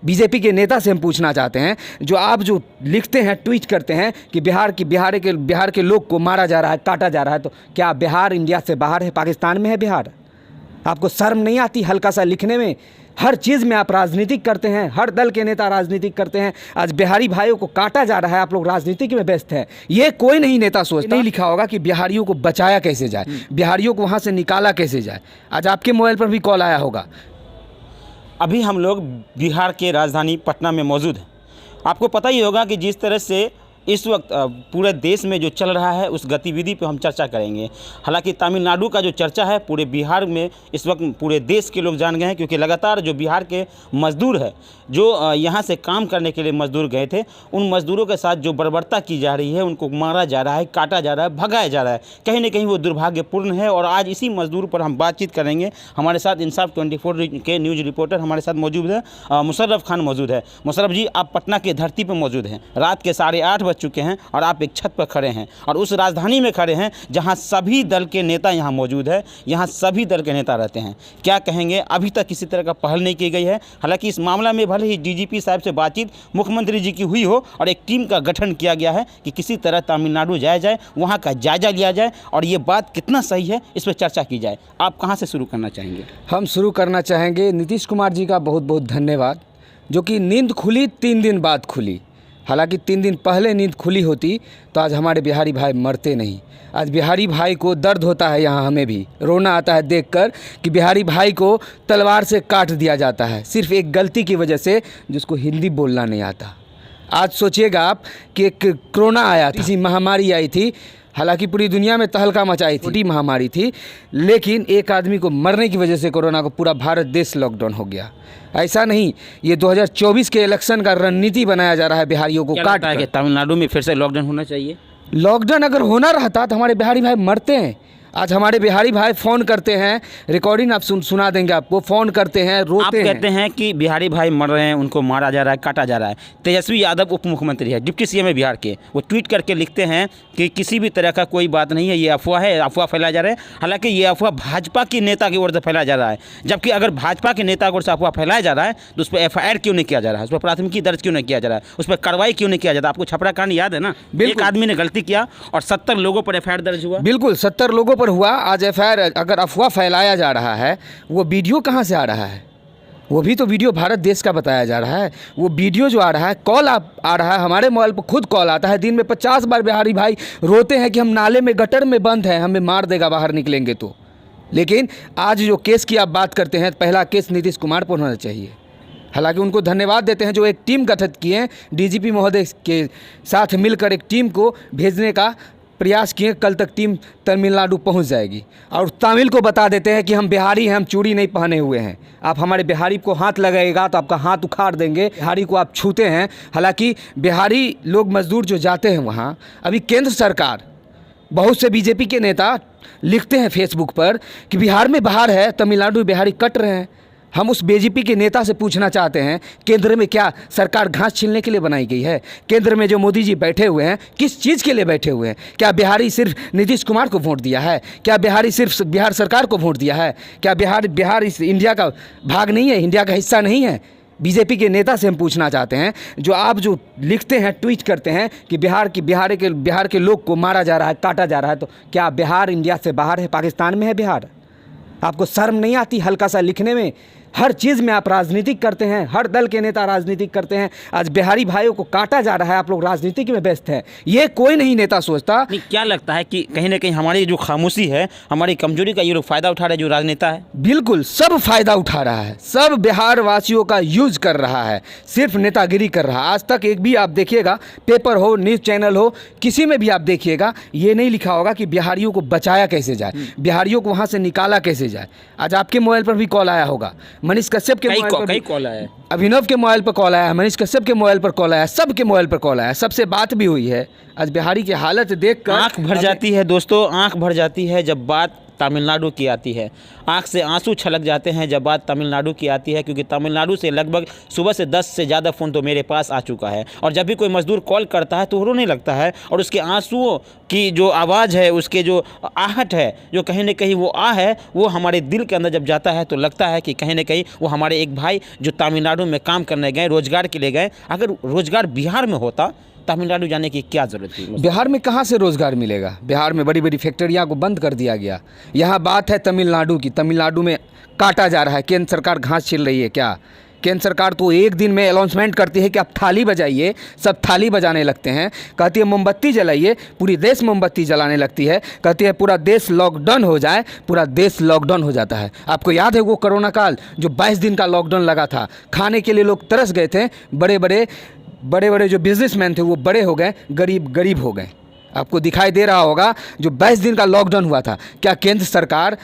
BJP के नेता से हम पूछना चाहते हैं, जो आप जो लिखते हैं, ट्वीट करते हैं कि बिहार के लोग को मारा जा रहा है, काटा जा रहा है, तो क्या बिहार इंडिया से बाहर है, पाकिस्तान में है बिहार? आपको शर्म नहीं आती हल्का सा लिखने में? हर चीज़ में आप राजनीतिक करते हैं, हर दल के नेता राजनीतिक करते हैं। आज बिहारी भाइयों को काटा जा रहा है, आप लोग राजनीतिक में व्यस्त हैं। ये कोई नहीं नेता सोचता, नहीं लिखा होगा कि बिहारियों को बचाया कैसे जाए, बिहारियों को वहाँ से निकाला कैसे जाए। आज आपके मोबाइल पर भी कॉल आया होगा। अभी हम लोग बिहार के राजधानी पटना में मौजूद हैं। आपको पता ही होगा कि जिस तरह से इस वक्त पूरे देश में जो चल रहा है उस गतिविधि पे हम चर्चा करेंगे। हालांकि तमिलनाडु का जो चर्चा है पूरे बिहार में इस वक्त पूरे देश के लोग जान गए हैं, क्योंकि लगातार जो बिहार के मज़दूर है, जो यहाँ से काम करने के लिए मज़दूर गए थे, उन मज़दूरों के साथ जो बर्बरता की जा रही है, उनको मारा जा रहा है, काटा जा रहा है, भगाया जा रहा है, कहीं ना कहीं वो दुर्भाग्यपूर्ण है। और आज इसी मज़दूर पर हम बातचीत करेंगे। हमारे साथ इंसाफ 24 के न्यूज़ रिपोर्टर हमारे साथ मौजूद है, मुशर्रफ खान मौजूद है। मुशर्रफ जी, आप पटना के धरती पर मौजूद हैं, रात के 8:30 बज चुके हैं और आप एक छत पर खड़े हैं और उस राजधानी में खड़े हैं जहां सभी दल के नेता यहां मौजूद है, यहां सभी दल के नेता रहते हैं। क्या कहेंगे? अभी तक किसी तरह का पहल नहीं की गई है। हालांकि इस मामला में भले ही डीजीपी साहब से बातचीत मुख्यमंत्री जी की हुई हो और एक टीम का गठन किया गया है कि किसी तरह तमिलनाडु जाया जाए, वहाँ का जायजा लिया जाए और ये बात कितना सही है इस पर चर्चा की जाए। आप कहाँ से शुरू करना चाहेंगे? हम शुरू करना चाहेंगे नीतीश कुमार जी का बहुत बहुत धन्यवाद, जो कि नींद खुली 3 दिन बाद खुली। हालांकि 3 दिन पहले नींद खुली होती तो आज हमारे बिहारी भाई मरते नहीं। आज बिहारी भाई को दर्द होता है, यहाँ हमें भी रोना आता है देखकर कि बिहारी भाई को तलवार से काट दिया जाता है, सिर्फ एक गलती की वजह से, जिसको हिंदी बोलना नहीं आता। आज सोचिएगा आप कि एक कोरोना आया था, इसी महामारी आई थी, हालांकि पूरी दुनिया में तहलका मचाई थी, छोटी महामारी थी, लेकिन एक आदमी को मरने की वजह से कोरोना को पूरा भारत देश लॉकडाउन हो गया। ऐसा नहीं, ये 2024 के इलेक्शन का रणनीति बनाया जा रहा है बिहारियों को काट के। तमिलनाडु में फिर से लॉकडाउन होना चाहिए? लॉकडाउन अगर होना रहता तो हमारे बिहारी भाई मरते हैं। आज हमारे बिहारी भाई फ़ोन करते हैं, रिकॉर्डिंग आप सुना देंगे आपको, फ़ोन करते हैं, रोते हैं। आप कहते हैं कि बिहारी भाई मर रहे हैं, उनको मारा जा रहा है, काटा जा रहा है। तेजस्वी यादव उप मुख्यमंत्री है, डिप्टी सीएम है बिहार के, वो ट्वीट करके लिखते हैं कि किसी भी तरह का कोई बात नहीं है, ये अफवाह है, अफवाह फैलाया जा रहा है। हालांकि ये अफवाह भाजपा की नेता की ओर से फैलाया जा रहा है, जबकि अगर भाजपा के नेता की ओर से अफवाह फैलाया जा रहा है तो उस पर FIR क्यों नहीं किया जा रहा है, उस पर प्राथमिकी दर्ज क्यों नहीं किया जा रहा है, उस पर कार्रवाई क्यों नहीं किया जाता? आपको छपरा कांड याद है ना? एक आदमी ने गलती किया और 70 लोगों पर FIR दर्ज हुआ। बिल्कुल, 70 लोगों पर हुआ। आज FIR अगर अफवाह फैलाया जा रहा है, वो वीडियो कहाँ से आ रहा है? वो भी तो वीडियो भारत देश का बताया जा रहा है। वो वीडियो जो आ रहा है, कॉल आ रहा है, हमारे मोबाइल पर खुद कॉल आता है। दिन में 50 बार बिहारी भाई रोते हैं कि हम नाले में, गटर में बंद हैं, हमें मार देगा बाहर निकलेंगे तो। लेकिन आज जो केस की आप बात करते हैं, पहला केस नीतीश कुमार पर होना चाहिए। हालांकि उनको धन्यवाद देते हैं जो एक टीम गठित किए हैं, डीजीपी महोदय के साथ मिलकर एक टीम को भेजने का प्रयास किए। कल तक टीम तमिलनाडु पहुंच जाएगी और तमिल को बता देते हैं कि हम बिहारी हैं, हम चूड़ी नहीं पहने हुए हैं। आप हमारे बिहारी को हाथ लगाएगा तो आपका हाथ उखाड़ देंगे, बिहारी को आप छूते हैं। हालांकि बिहारी लोग मजदूर जो जाते हैं वहाँ, अभी केंद्र सरकार, बहुत से बीजेपी के नेता लिखते हैं फेसबुक पर कि बिहार में बाहर है, तमिलनाडु बिहारी कट रहे हैं। हम उस बीजेपी के नेता से पूछना चाहते हैं, केंद्र में क्या सरकार घास छीलने के लिए बनाई गई है? केंद्र में जो मोदी जी बैठे हुए हैं, किस चीज़ के लिए बैठे हुए हैं? क्या बिहारी सिर्फ नीतीश कुमार को वोट दिया है? क्या बिहारी सिर्फ बिहार सरकार को वोट दिया है? क्या बिहार इस इंडिया का भाग नहीं है, इंडिया का हिस्सा नहीं है? बीजेपी के नेता से हम पूछना चाहते हैं, जो आप जो लिखते हैं, ट्वीट करते हैं कि बिहार के लोग को मारा जा रहा है, काटा जा रहा है, तो क्या बिहार इंडिया से बाहर है, पाकिस्तान में है बिहार? आपको शर्म नहीं आती हल्का सा लिखने में? हर चीज़ में आप राजनीतिक करते हैं, हर दल के नेता राजनीतिक करते हैं। आज बिहारी भाइयों को काटा जा रहा है, आप लोग राजनीतिक में व्यस्त हैं। ये कोई नहीं नेता सोचता। नहीं, क्या लगता है कि कहीं ना कहीं हमारी जो खामोशी है, हमारी कमजोरी का ये लोग फ़ायदा उठा रहे हैं, जो राजनेता है? बिल्कुल, सब फ़ायदा उठा रहा है, सब बिहार वासियों का यूज कर रहा है, सिर्फ नेतागिरी कर रहा है। आज तक एक भी आप देखिएगा, पेपर हो, न्यूज़ चैनल हो, किसी में भी आप देखिएगा, ये नहीं लिखा होगा कि बिहारियों को बचाया कैसे जाए, बिहारियों को वहाँ से निकाला कैसे जाए। आज आपके मोबाइल पर भी कॉल आया होगा, मनीष कश्यप के मोबाइल पर कॉल आया है, अभिनव के मोबाइल पर कॉल आया है, मनीष कश्यप के मोबाइल पर कॉल आया, सबके मोबाइल पर कॉल आया, सबसे बात भी हुई है। आज बिहारी की हालत देखकर आंख भर जाती है दोस्तों, आंख भर जाती है जब बात तमिलनाडु की आती है। आंख से आंसू छलक जाते हैं जब बात तमिलनाडु की आती है, क्योंकि तमिलनाडु से लगभग सुबह से 10 से ज़्यादा फ़ोन तो मेरे पास आ चुका है। और जब भी कोई मज़दूर कॉल करता है तो रोने लगता है, और उसके आंसुओं की जो आवाज़ है, उसके जो आहट है, जो कहीं ना कहीं वो है, वो हमारे दिल के अंदर जब जाता है तो लगता है कि कहीं ना कहीं वो हमारे एक भाई जो तमिलनाडु में काम करने गए, रोज़गार के लिए गए, अगर रोज़गार बिहार में होता, तमिलनाडु जाने की क्या ज़रूरत थी? बिहार में कहाँ से रोज़गार मिलेगा? बिहार में बड़ी बड़ी फैक्ट्रियाँ को बंद कर दिया गया। यहाँ बात है तमिलनाडु की, तमिलनाडु में काटा जा रहा है। केंद्र सरकार घास छील रही है क्या? केंद्र सरकार तो एक दिन में अनाउंसमेंट करती है कि आप थाली बजाइए, सब थाली बजाने लगते हैं। कहती है मोमबत्ती जलाइए, पूरी देश मोमबत्ती जलाने लगती है। कहती है पूरा देश लॉकडाउन हो जाए, पूरा देश लॉकडाउन हो जाता है। आपको याद है वो कोरोना काल जो 22 दिन का लॉकडाउन लगा था? खाने के लिए लोग तरस गए थे। बड़े बड़े जो बिजनेसमैन थे वो बड़े हो गए, गरीब गरीब हो गए। आपको दिखाई दे रहा होगा जो 22 दिन का लॉकडाउन हुआ था, क्या केंद्र सरकार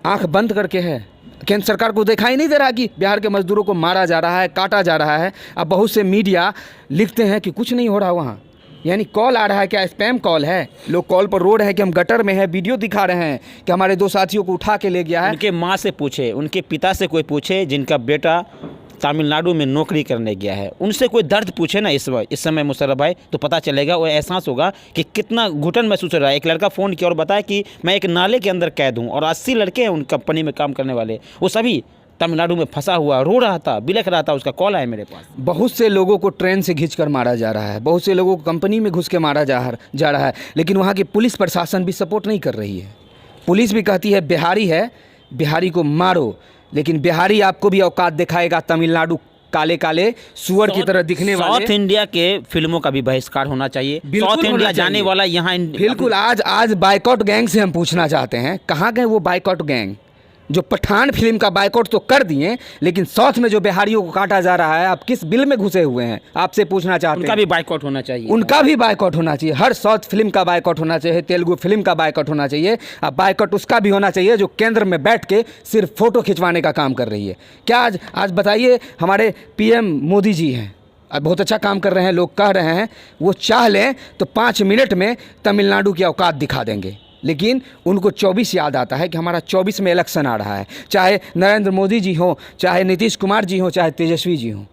आंख बंद करके है? केंद्र सरकार को दिखाई नहीं दे रहा कि बिहार के मजदूरों को मारा जा रहा है, काटा जा रहा है? अब बहुत से मीडिया लिखते हैं कि कुछ नहीं हो रहा वहाँ, यानी कॉल आ रहा है, क्या स्पैम कॉल है? लोग कॉल पर रो रहे हैं कि हम गटर में हैं, वीडियो दिखा रहे हैं कि हमारे 2 साथियों को उठा के ले गया है। उनके माँ से पूछे, उनके पिता से कोई पूछे जिनका बेटा तमिलनाडु में नौकरी करने गया है, उनसे कोई दर्द पूछे ना इस समय मुशर्रफ भाई, तो पता चलेगा और एहसास होगा कि कितना घुटन महसूस हो रहा है। एक लड़का फ़ोन किया और बताया कि मैं एक नाले के अंदर कैद हूँ, और 80 लड़के हैं उन कंपनी में काम करने वाले, वो सभी तमिलनाडु में फंसा हुआ रो रहा था, बिलख रहा था। उसका कॉल आया मेरे पास। बहुत से लोगों को ट्रेन से खींच कर मारा जा रहा है, बहुत से लोगों को कंपनी में घुस के मारा जा रहा है, लेकिन वहाँ की पुलिस प्रशासन भी सपोर्ट नहीं कर रही है। पुलिस भी कहती है बिहारी है, बिहारी को मारो, लेकिन बिहारी आपको भी औकात दिखाएगा। तमिलनाडु काले काले सुअर की तरह दिखने वाले। साउथ इंडिया के फिल्मों का भी बहिष्कार होना चाहिए। साउथ इंडिया जाने वाला यहाँ बिल्कुल। आज बाइकआउट गैंग से हम पूछना चाहते हैं, कहाँ गए वो बाइकआउट गैंग? जो पठान फिल्म का बाइकआउट तो कर दिए, लेकिन साउथ में जो बिहारियों को काटा जा रहा है, आप किस बिल में घुसे हुए हैं? आपसे पूछना चाहते हैं। उनका भी बाइकआउट होना चाहिए। उनका भी बाइकआउट होना चाहिए। हर साउथ फिल्म का बाइकआउट होना चाहिए, तेलुगु फिल्म का बाइकआउट होना चाहिए। अब बाइकआउट उसका भी होना चाहिए जो केंद्र में बैठ के सिर्फ फोटो खिंचवाने का काम कर रही है। क्या आज बताइए, हमारे पीएम मोदी जी हैं, अब बहुत अच्छा काम कर रहे हैं, लोग कह रहे हैं, वो चाह लें तो 5 मिनट में तमिलनाडु की औकात दिखा देंगे, लेकिन उनको 24 याद आता है कि हमारा 24 में इलेक्शन आ रहा है। चाहे नरेंद्र मोदी जी हो, चाहे नीतीश कुमार जी हो, चाहे तेजस्वी जी हो,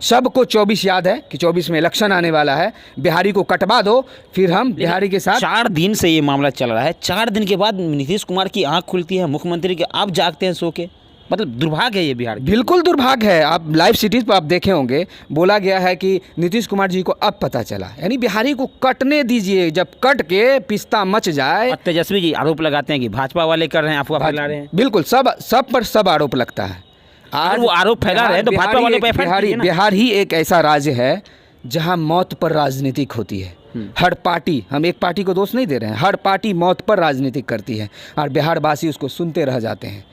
सबको 24 याद है कि 24 में इलेक्शन आने वाला है। बिहारी को कटवा दो, फिर हम बिहारी के साथ। 4 दिन से ये मामला चल रहा है। 4 दिन के बाद नीतीश कुमार की आंख खुलती है, मुख्यमंत्री के आप जागते हैं सो के। मतलब दुर्भाग्य है ये बिहार। बिल्कुल दुर्भाग्य है। आप लाइव सिटीज़ पर आप देखे होंगे, बोला गया है कि नीतीश कुमार जी को अब पता चला, यानी बिहारी को कटने दीजिए, जब कट के पिस्ता मच जाए। तेजस्वी जी आरोप लगाते हैं कि भाजपा वाले कर रहे हैं, अफवाह फैला रहे हैं। बिल्कुल, सब पर सब आरोप लगता है। आज वो आरोप फैला रहे हैं तो भाजपा वालों पे बिहार ही एक ऐसा राज्य है जहां मौत पर राजनीतिक होती है। हर पार्टी, हम एक पार्टी को दोष नहीं दे रहे हैं, हर पार्टी मौत पर राजनीतिक करती है, और बिहारवासी उसको सुनते रह जाते हैं।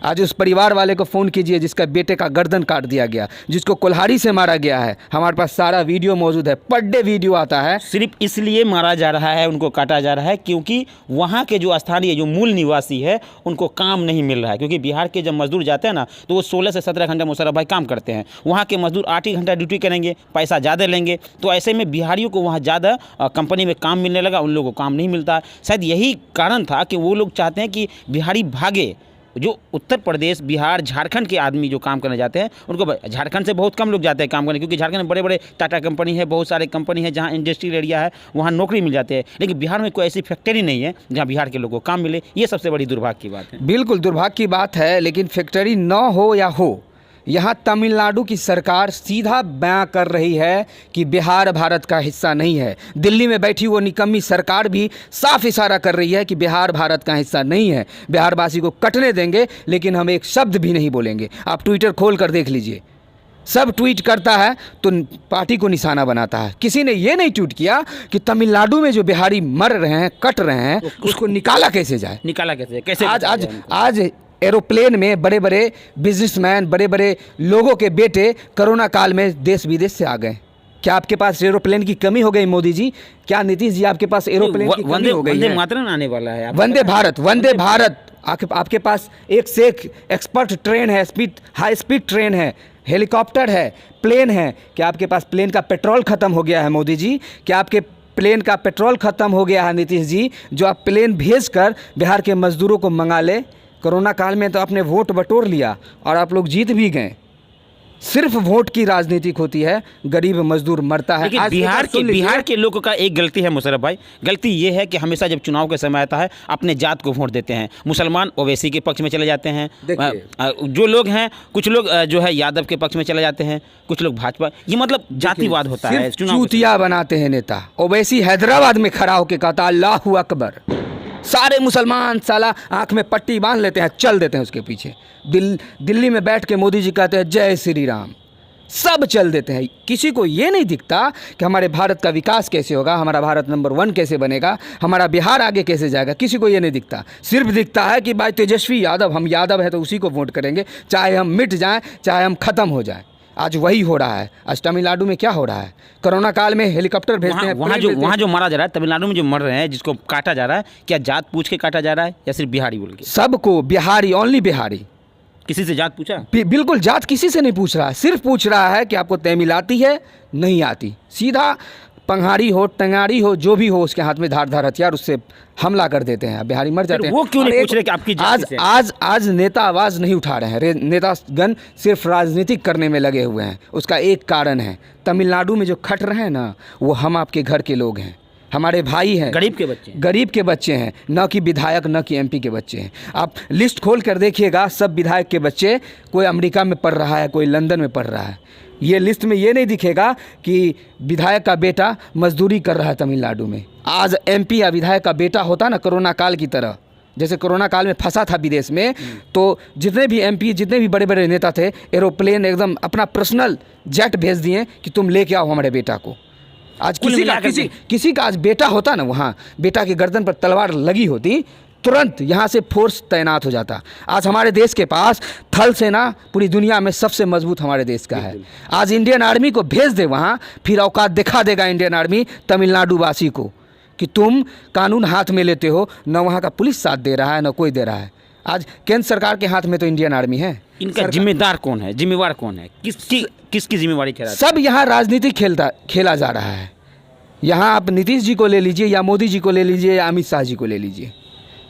आज उस परिवार वाले को फ़ोन कीजिए जिसका बेटे का गर्दन काट दिया गया, जिसको कुल्हाड़ी से मारा गया है। हमारे पास सारा वीडियो मौजूद है, पर डे वीडियो आता है। सिर्फ इसलिए मारा जा रहा है, उनको काटा जा रहा है क्योंकि वहाँ के जो स्थानीय जो मूल निवासी है उनको काम नहीं मिल रहा है। क्योंकि बिहार के जब मजदूर जाते हैं ना, तो वो 16 से 17 घंटा मुशर्रफ भाई काम करते हैं। वहाँ के मजदूर 8 ही घंटा ड्यूटी करेंगे, पैसा ज़्यादा लेंगे, तो ऐसे में बिहारियों को वहाँ ज़्यादा कंपनी में काम मिलने लगा, उन लोगों को काम नहीं मिलता। शायद यही कारण था कि वो लोग चाहते हैं कि बिहारी भागे। जो उत्तर प्रदेश, बिहार, झारखंड के आदमी जो काम करने जाते हैं, उनको झारखंड से बहुत कम लोग जाते हैं काम करने, क्योंकि झारखंड में बड़े बड़े टाटा कंपनी है, बहुत सारे कंपनी है जहाँ इंडस्ट्रियल एरिया है, वहाँ नौकरी मिल जाती है। लेकिन बिहार में कोई ऐसी फैक्ट्री नहीं है जहाँ बिहार के लोगों को काम मिले। ये सबसे बड़ी दुर्भाग्य की बात है। बिल्कुल दुर्भाग्य की बात है, लेकिन फैक्ट्री न हो या हो, यहाँ तमिलनाडु की सरकार सीधा बयां कर रही है कि बिहार भारत का हिस्सा नहीं है। दिल्ली में बैठी वो निकम्मी सरकार भी साफ इशारा कर रही है कि बिहार भारत का हिस्सा नहीं है। बिहारवासी को कटने देंगे, लेकिन हम एक शब्द भी नहीं बोलेंगे। आप ट्विटर खोल कर देख लीजिए, सब ट्वीट करता है तो पार्टी को निशाना बनाता है। किसी ने ये नहीं ट्वीट किया कि तमिलनाडु में जो बिहारी मर रहे हैं, कट रहे हैं, उसको निकाला कैसे जाए। निकाला कैसे आज एरोप्लेन में बड़े बड़े बिजनेसमैन, बड़े बड़े लोगों के बेटे कोरोना काल में देश विदेश से आ गए। क्या आपके पास एरोप्लेन की कमी हो गई मोदी जी? क्या नीतीश जी आपके पास एरोप्लेन की कमी हो गई है? वंदे मातरम आने वाला है। वंदे भारत आपके पास एक से एक एक्सपर्ट ट्रेन है, हाई स्पीड ट्रेन है, हेलीकॉप्टर है, प्लेन है। क्या आपके पास प्लेन का पेट्रोल खत्म हो गया है मोदी जी? क्या आपके प्लेन का पेट्रोल ख़त्म हो गया है नीतीश जी, जो आप प्लेन भेजकर बिहार के मज़दूरों को मंगा ले। कोरोना काल में तो आपने वोट बटोर लिया और आप लोग जीत भी गए। सिर्फ वोट की राजनीति होती है, गरीब मजदूर मरता है। लेकिन बिहार के लोगों का एक गलती है मुशर्रफ भाई, गलती ये है कि हमेशा जब चुनाव का समय आता है अपने जात को वोट देते हैं। मुसलमान ओवैसी के पक्ष में चले जाते हैं, जो लोग हैं कुछ लोग जो है यादव के पक्ष में चले जाते हैं, कुछ लोग भाजपा। ये मतलब जातिवाद होता है। चूतिया बनाते हैं नेता। ओवैसी हैदराबाद में खड़ा होकर कहता अल्लाहू अकबर, सारे मुसलमान साला आंख में पट्टी बांध लेते हैं, चल देते हैं उसके पीछे। दिल्ली में बैठ के मोदी जी कहते हैं जय श्री राम, सब चल देते हैं। किसी को ये नहीं दिखता कि हमारे भारत का विकास कैसे होगा, हमारा भारत नंबर 1 कैसे बनेगा, हमारा बिहार आगे कैसे जाएगा। किसी को ये नहीं दिखता। सिर्फ दिखता है कि भाई तेजस्वी यादव, हम यादव हैं तो उसी को वोट करेंगे, चाहे हम मिट जाएं, चाहे हम ख़त्म हो जाएं। आज वही हो रहा है। आज तमिलनाडु में क्या हो रहा है, कोरोना काल में हेलीकॉप्टर भेजते हैं। वहाँ जो मारा जा रहा है, तमिलनाडु में जो मर रहे हैं, जिसको काटा जा रहा है, क्या जात पूछ के काटा जा रहा है या सिर्फ बिहारी बोल के? सबको बिहारी, ओनली बिहारी। किसी से जात पूछा? बिल्कुल जात किसी से नहीं पूछ रहा है। सिर्फ पूछ रहा है कि आपको तमिल आती है, नहीं आती। सीधा पंघाड़ी हो, टंगाड़ी हो, जो भी हो, उसके हाथ में धार हथियार, उससे हमला कर देते हैं। बिहारी मर जाते हैं। वो क्यों नहीं पूछ रहे कि आपकी जात से? आज नेता आवाज़ नहीं उठा रहे हैं। नेतागण सिर्फ राजनीतिक करने में लगे हुए हैं। उसका एक कारण है, तमिलनाडु में जो खट रहे हैं ना, वो हम आपके घर के लोग हैं, हमारे भाई हैं, गरीब के बच्चे हैं, न कि विधायक, न कि MP के बच्चे हैं। आप लिस्ट खोल कर देखिएगा, सब विधायक के बच्चे, कोई अमेरिका में पढ़ रहा है, कोई लंदन में पढ़ रहा है। ये लिस्ट में ये नहीं दिखेगा कि विधायक का बेटा मजदूरी कर रहा है तमिलनाडु में। आज MP या विधायक का बेटा होता ना, कोरोना काल की तरह, जैसे कोरोना काल में फंसा था विदेश में, तो जितने भी MP, जितने भी बड़े बड़े नेता थे, एरोप्लेन एकदम अपना पर्सनल जेट भेज दिए कि तुम लेके आओ हमारे बेटा को। आज किसी का आज बेटा होता ना, वहाँ बेटा की गर्दन पर तलवार लगी होती, तुरंत यहाँ से फोर्स तैनात हो जाता। आज हमारे देश के पास थल सेना पूरी दुनिया में सबसे मजबूत हमारे देश का है। आज इंडियन आर्मी को भेज दे वहाँ, फिर औकात दिखा देगा इंडियन आर्मी तमिलनाडु वासी को कि तुम कानून हाथ में लेते हो। न वहाँ का पुलिस साथ दे रहा है, न कोई दे रहा है। आज केंद्र सरकार के हाथ में तो इंडियन आर्मी है। इनका जिम्मेदार कौन है, जिम्मेवार कौन है, किसकी जिम्मेवारी खेला? सब यहाँ राजनीति खेला जा रहा है। यहाँ आप नीतीश जी को ले लीजिए, या मोदी जी को ले लीजिए, या अमित शाह जी को ले लीजिए,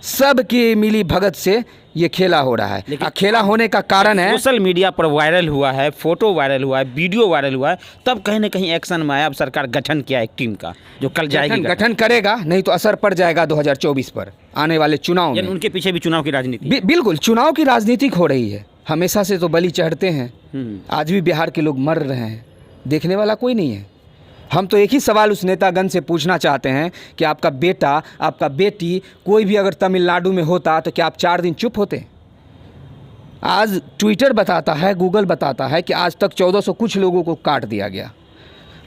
सब की मिली भगत से ये खेला हो रहा है। खेला होने का कारण है, सोशल मीडिया पर वायरल हुआ है, फोटो वायरल हुआ है, वीडियो वायरल हुआ है, तब कहीं ना कहीं एक्शन में आया। अब सरकार गठन किया एक टीम का, जो कल जाएगी। गठन करेगा, नहीं तो असर पड़ जाएगा 2024 पर आने वाले चुनाव में। उनके पीछे भी चुनाव की राजनीति, बिल्कुल चुनाव की राजनीति हो रही है। हमेशा से तो बलि चढ़ते हैं, आज भी बिहार के लोग मर रहे हैं, देखने वाला कोई नहीं है। हम तो एक ही सवाल उस नेतागण से पूछना चाहते हैं कि आपका बेटा, आपका बेटी, कोई भी अगर तमिलनाडु में होता तो क्या आप 4 दिन चुप होते? आज ट्विटर बताता है, गूगल बताता है कि आज तक 1400 कुछ लोगों को काट दिया गया।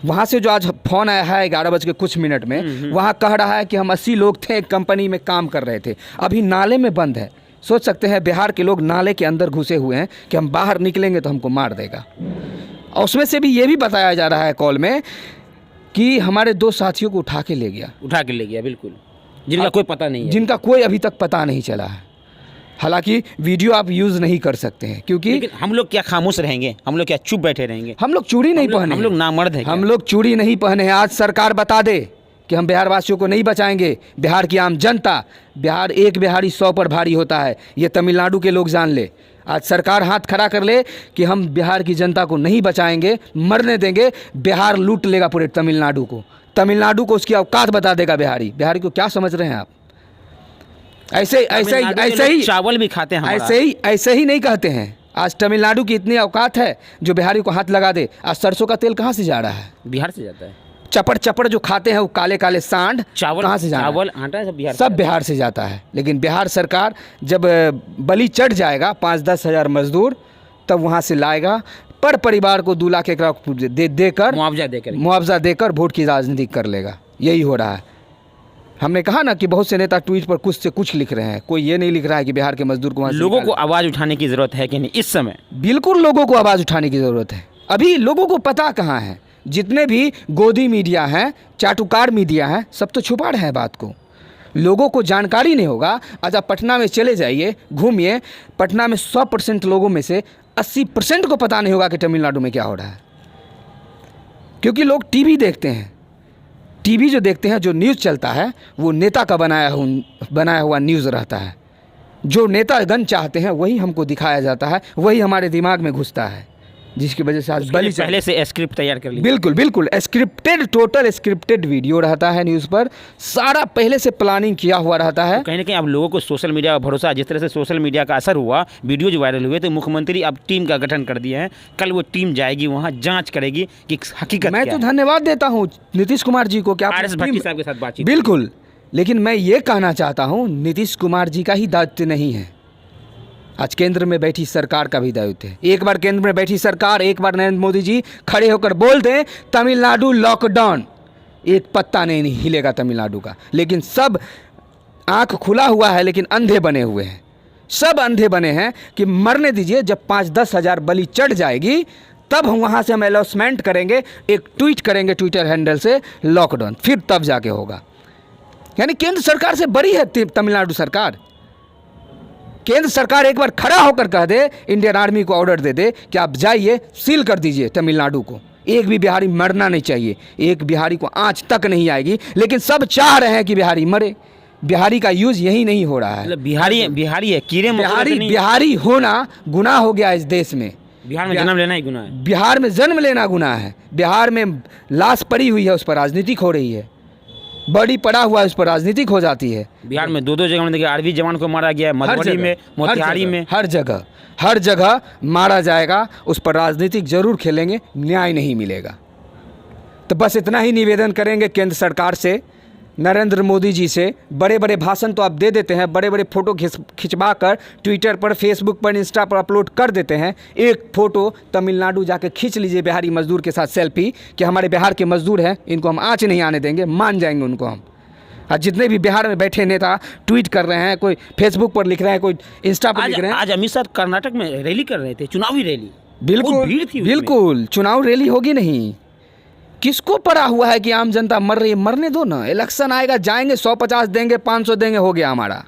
वहाँ से जो आज फ़ोन आया है 11 बज के कुछ मिनट में, वहाँ कह रहा है कि हम 80 लोग थे, एक कंपनी में काम कर रहे थे, अभी नाले में बंद है। सोच सकते हैं बिहार के लोग नाले के अंदर घुसे हुए हैं कि हम बाहर निकलेंगे तो हमको मार देगा। और उसमें से भी ये भी बताया जा रहा है कॉल में कि हमारे 2 साथियों को उठा के ले गया, बिल्कुल, जिनका कोई पता नहीं है, जिनका कोई अभी तक पता नहीं चला है। हालांकि वीडियो आप यूज़ नहीं कर सकते हैं, क्योंकि हम लोग क्या खामोश रहेंगे, हम लोग क्या चुप बैठे रहेंगे? हम लोग चूड़ी नहीं पहने, हम लोग नामर्द हैं, हम लोग चूड़ी नहीं पहने हैं। आज सरकार बता दे कि हम बिहार वासियों को नहीं बचाएंगे, बिहार की आम जनता, बिहार एक बिहारी 100 पर भारी होता है, ये तमिलनाडु के लोग जान ले। आज सरकार हाथ खड़ा कर ले कि हम बिहार की जनता को नहीं बचाएंगे, मरने देंगे, बिहार लूट लेगा पूरे तमिलनाडु को उसकी औकात बता देगा बिहारी को। क्या समझ रहे हैं आप? ऐसे ही चावल भी खाते हैं, ऐसे ही नहीं कहते हैं। आज तमिलनाडु की इतनी औकात है जो बिहारी को हाथ लगा दे। आज सरसों का तेल कहाँ से जा रहा है? बिहार से जाता है। चपड़ जो खाते हैं वो काले काले सांड, चावल कहाँ से जाता है? चावल आटा सब बिहार से जाता है। लेकिन बिहार सरकार जब बलि चढ़ जाएगा 5-10 हज़ार मजदूर, तब वहाँ से लाएगा, पर परिवार को 2 लाख देकर मुआवजा देकर वोट की राजनीति कर लेगा। यही हो रहा है। हमने कहा ना कि बहुत से नेता ट्वीट पर कुछ से कुछ लिख रहे हैं, कोई ये नहीं लिख रहा है कि बिहार के मजदूर को। लोगों को आवाज़ उठाने की ज़रूरत है कि नहीं इस समय? बिल्कुल लोगों को आवाज़ उठाने की ज़रूरत है। अभी लोगों को पता कहाँ है? जितने भी गोदी मीडिया हैं, चाटुकार मीडिया हैं, सब तो छुपा रहे हैं बात को। लोगों को जानकारी नहीं होगा। आज आप पटना में चले जाइए, घूमिए, पटना में 100% लोगों में से 80% को पता नहीं होगा कि तमिलनाडु में क्या हो रहा है, क्योंकि लोग टीवी देखते हैं। टीवी जो देखते हैं, जो न्यूज़ चलता है, वो नेता का बनाया हुआ न्यूज़ रहता है। जो नेतागण चाहते हैं वही हमको दिखाया जाता है, वही हमारे दिमाग में घुसता है, जिसकी वजह से आज बलि पहले से स्क्रिप्ट तैयार कर ली। बिल्कुल बिल्कुल स्क्रिप्टेड, टोटल स्क्रिप्टेड वीडियो रहता है न्यूज़ पर, सारा पहले से प्लानिंग किया हुआ रहता है। कहीं ना कहीं अब लोगों को सोशल मीडिया का भरोसा, जिस तरह से सोशल मीडिया का असर हुआ, वीडियो जो वायरल हुए, तो मुख्यमंत्री अब टीम का गठन कर दिए हैं। कल वो टीम जाएगी वहाँ, जांच करेगी कि हकीकत मैं क्या तो है। धन्यवाद देता हूँ नीतीश कुमार जी को कि आर एस भट्टी साहब के साथ बातचीत। बिल्कुल, लेकिन मैं ये कहना चाहता हूँ नीतीश कुमार जी का ही दायित्व नहीं है, आज केंद्र में बैठी सरकार का भी दायित्व है। एक बार केंद्र में बैठी सरकार, एक बार नरेंद्र मोदी जी खड़े होकर बोल दें तमिलनाडु लॉकडाउन, एक पत्ता नहीं हिलेगा तमिलनाडु का। लेकिन सब आंख खुला हुआ है, लेकिन अंधे बने हुए हैं, सब अंधे बने हैं कि मरने दीजिए, जब 5-10 हज़ार बलि चढ़ जाएगी तब हम वहाँ से हम अनाउंसमेंट करेंगे, एक ट्वीट करेंगे ट्विटर हैंडल से लॉकडाउन, फिर तब जाके होगा। यानी केंद्र सरकार से बड़ी है तमिलनाडु सरकार। केंद्र सरकार एक बार खड़ा होकर कह दे, इंडियन आर्मी को ऑर्डर दे दे कि आप जाइए सील कर दीजिए तमिलनाडु को, एक भी बिहारी मरना नहीं चाहिए, एक बिहारी को आँच तक नहीं आएगी। लेकिन सब चाह रहे हैं कि बिहारी मरे। बिहारी का यूज यही नहीं हो रहा है। मतलब बिहारी है, कीड़े बिहारी होना गुनाह हो गया इस देश में। बिहार में जन्म लेना ही गुनाह है। बिहार में जन्म लेना गुनाह है। बिहार में लाश पड़ी हुई है, उस पर राजनीतिक हो रही है, बड़ी पड़ा हुआ है, उस पर राजनीतिक हो जाती है। बिहार में 2-2 जगह में देखिए आर्मी जवान को मारा गया है, मधुबनी में, मोतिहारी में, हर जगह मारा जाएगा, उस पर राजनीतिक जरूर खेलेंगे, न्याय नहीं मिलेगा। तो बस इतना ही निवेदन करेंगे केंद्र सरकार से, नरेंद्र मोदी जी से। बड़े बड़े भाषण तो आप दे देते हैं, बड़े बड़े फ़ोटो खिंचवा कर ट्विटर पर, फेसबुक पर, इंस्टा पर अपलोड कर देते हैं। एक फ़ोटो तमिलनाडु जाके खींच लीजिए बिहारी मजदूर के साथ सेल्फी, कि हमारे बिहार के मजदूर हैं, इनको हम आँच नहीं आने देंगे, मान जाएंगे उनको हम। आज जितने भी बिहार में बैठे नेता ट्वीट कर रहे हैं, कोई फेसबुक पर लिख रहे हैं, कोई इंस्टा पर लिख रहे हैं। आज अमित शाह कर्नाटक में रैली कर रहे थे, चुनावी रैली। बिल्कुल चुनाव रैली होगी नहीं। किसको पड़ा हुआ है कि आम जनता मर रही है? मरने दो ना, इलेक्शन आएगा, जाएंगे, 150 देंगे, 500 देंगे, हो गया हमारा।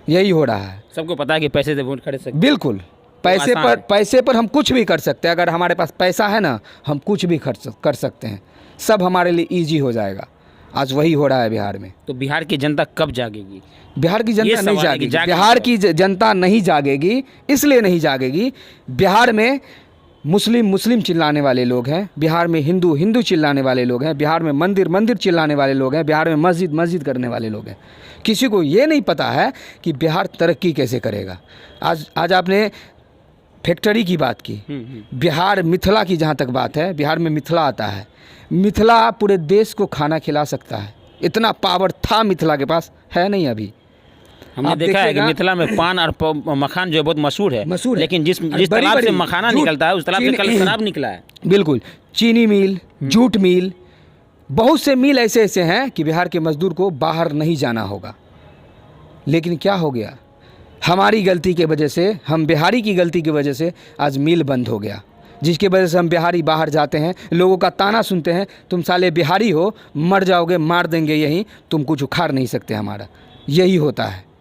यही हो रहा है। सबको पता है कि पैसे से वोट खरीद सकते। बिल्कुल, पैसे पर हम कुछ भी कर सकते हैं। अगर हमारे पास पैसा है ना, हम कुछ भी खर्च कर सकते हैं, सब हमारे लिए ईजी हो जाएगा। आज वही हो रहा है बिहार में। तो बिहार की जनता कब जागेगी? बिहार की जनता नहीं जागेगी। बिहार की जनता नहीं जागेगी, इसलिए नहीं जागेगी, बिहार में मुस्लिम चिल्लाने वाले लोग हैं, बिहार में हिंदू चिल्लाने वाले लोग हैं, बिहार में मंदिर चिल्लाने वाले लोग हैं, बिहार में मस्जिद करने वाले लोग हैं। किसी को ये नहीं पता है कि बिहार तरक्की कैसे करेगा। आज आपने फैक्ट्री की बात की, बिहार मिथिला की जहाँ तक बात है, बिहार में मिथिला आता है। मिथिला पूरे देश को खाना खिला सकता है, इतना पावर था मिथिला के पास, है नहीं अभी। हमने देखा है कि मिथिला में पान और मखान जो है बहुत मशहूर है, लेकिन जिस तालाब से मखाना निकलता है, उस तालाब से कल शराब निकला है। बिल्कुल, चीनी मिल, जूट मिल, बहुत से मिल ऐसे हैं कि बिहार के मजदूर को बाहर नहीं जाना होगा। लेकिन क्या हो गया? हमारी गलती के वजह से, हम बिहारी की गलती की वजह से आज मिल बंद हो गया, जिसकी वजह से हम बिहारी बाहर जाते हैं, लोगों का ताना सुनते हैं, तुम साले बिहारी हो, मर जाओगे, मार देंगे यहीं, तुम कुछ उखाड़ नहीं सकते हमारा। यही होता है।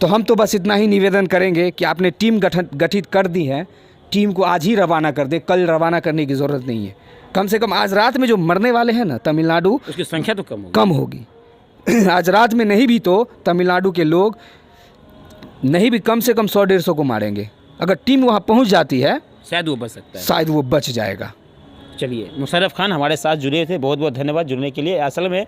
तो हम तो बस इतना ही निवेदन करेंगे कि आपने टीम गठित कर दी है, टीम को आज ही रवाना कर दे, कल रवाना करने की ज़रूरत नहीं है। कम से कम आज रात में जो मरने वाले हैं ना तमिलनाडु, उसकी संख्या तो कम होगी। आज रात में नहीं भी तो तमिलनाडु के लोग नहीं भी कम से कम 100-150 को मारेंगे। अगर टीम वहाँ पहुँच जाती है, शायद वो बच सकता है, शायद वो बच जाएगा। चलिए, मुशर्रफ खान हमारे साथ जुड़े थे, बहुत बहुत धन्यवाद जुड़ने के लिए। असल में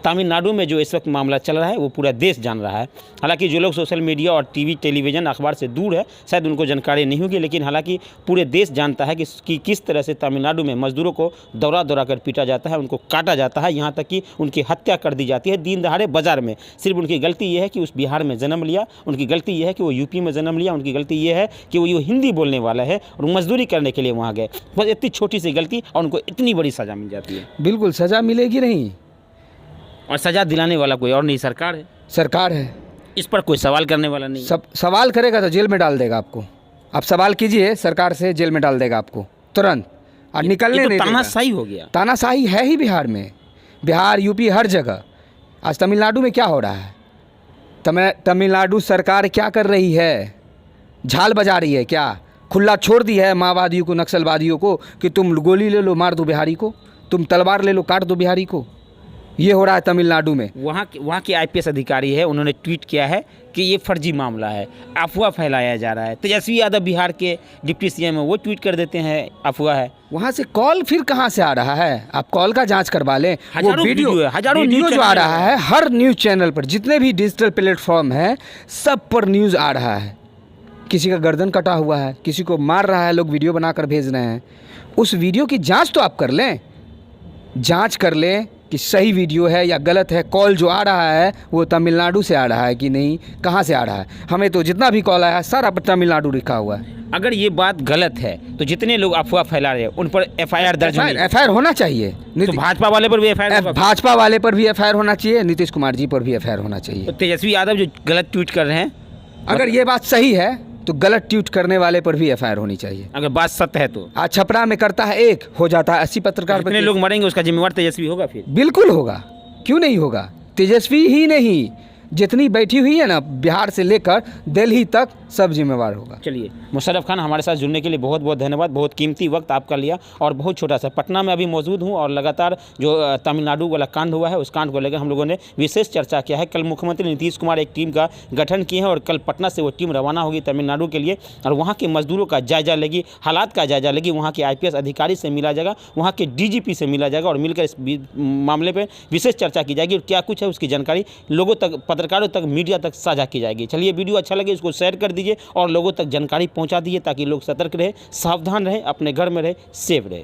तमिलनाडु में जो इस वक्त मामला चल रहा है वो पूरा देश जान रहा है। हालांकि जो लोग सोशल मीडिया और टीवी, टेलीविज़न, अखबार से दूर है, शायद उनको जानकारी नहीं होगी, लेकिन हालांकि पूरे देश जानता है कि किस तरह से तमिलनाडु में मजदूरों को दौड़ा कर पीटा जाता है, उनको काटा जाता है, यहाँ तक कि उनकी हत्या कर दी जाती है दिन दहाड़े बाजार में। सिर्फ उनकी गलती ये है कि उस बिहार में जन्म लिया, उनकी गलती ये है कि वो यूपी में जन्म लिया, उनकी गलती ये है कि वो हिंदी बोलने वाला है और मजदूरी करने के लिए वहाँ गए। बस इतनी छोटी सी गलती और उनको इतनी बड़ी सजा मिल जाती है। बिल्कुल, सजा मिलेगी नहीं, और सजा दिलाने वाला कोई और नहीं, सरकार है। इस पर कोई सवाल करने वाला नहीं। सवाल करेगा तो जेल में डाल देगा आपको। आप सवाल कीजिए, सरकार से, जेल में डाल देगा आपको तुरंत, और निकलने नहीं देगा। तानाशाही हो गया। तानाशाही है ही बिहार में, बिहार, यूपी, हर जगह। आज तमिलनाडु में क्या हो रहा है? तमिलनाडु सरकार क्या कर रही है? झाल बजा रही है क्या? खुला छोड़ दी है माओवादियों को, नक्सलवादियों को कि तुम गोली ले लो, मार दो बिहारी को, तुम तलवार ले लो, काट दो बिहारी को। ये हो रहा है तमिलनाडु में। वहाँ के आईपीएस अधिकारी है, उन्होंने ट्वीट किया है कि ये फर्जी मामला है, अफवाह फैलाया जा रहा है। तेजस्वी यादव बिहार के डिप्टी सीएम है, वो ट्वीट कर देते हैं अफवाह है। वहाँ से कॉल फिर कहाँ से आ रहा है? आप कॉल का जांच करवा लें। वो हजारों वीडियो है, हजारों वीडियो न्यूज़ जो आ चैनल रहा है हर न्यूज़ चैनल पर, जितने भी डिजिटल प्लेटफॉर्म है सब पर न्यूज़ आ रहा है। किसी का गर्दन कटा हुआ है, किसी को मार रहा है, लोग वीडियो बनाकर भेज रहे हैं। उस वीडियो की जांच तो आप कर लें, जांच कर लें कि सही वीडियो है या गलत है। कॉल जो आ रहा है वो तमिलनाडु से आ रहा है कि नहीं, कहाँ से आ रहा है? हमें तो जितना भी कॉल आया है सारा पर तमिलनाडु लिखा हुआ है। अगर ये बात गलत है तो जितने लोग अफवाह फैला रहे हैं उन पर एफआईआर दर्ज होनी चाहिए। एफआईआर होना चाहिए। तो भाजपा वाले पर भी एफआईआर, भाजपा वाले पर भी एफआईआर होना चाहिए, नीतीश कुमार जी पर भी एफआईआर होना चाहिए। तो तेजस्वी यादव जो गलत ट्वीट कर रहे हैं, अगर ये बात सही है तो गलत ट्वीट करने वाले पर भी एफआईआर होनी चाहिए। अगर बात सत्य है तो आज छपरा में करता है एक, हो जाता है 80 पत्रकार पर। कितने लोग मरेंगे उसका जिम्मेवार तेजस्वी होगा फिर? बिल्कुल होगा, क्यों नहीं होगा। तेजस्वी ही नहीं, जितनी बैठी हुई है ना बिहार से लेकर दिल्ली तक, सब जिम्मेवार होगा। चलिए, मुशर्रफ खान हमारे साथ जुड़ने के लिए बहुत बहुत धन्यवाद। बहुत कीमती वक्त आपका लिया और बहुत छोटा सा पटना में अभी मौजूद हूँ और लगातार जो तमिलनाडु वाला कांड हुआ है उस कांड को लेकर हम लोगों ने विशेष चर्चा किया है। कल मुख्यमंत्री नीतीश कुमार एक टीम का गठन किए हैं और कल पटना से वो टीम रवाना होगी तमिलनाडु के लिए और वहाँ के मजदूरों का जायजा लेगी, हालात का जायजा लेगी, वहाँ के आईपीएस अधिकारी से मिला जाएगा, वहाँ के डीजीपी से मिला जाएगा और मिलकर इस मामले पर विशेष चर्चा की जाएगी और क्या कुछ है उसकी जानकारी लोगों तक, पत्रकारों तक, मीडिया तक साझा की जाएगी। चलिए, वीडियो अच्छा लगे इसको शेयर कर दीजिए और लोगों तक जानकारी पहुंचा दीजिए ताकि लोग सतर्क रहे, सावधान रहे, अपने घर में रहे, सेफ रहे।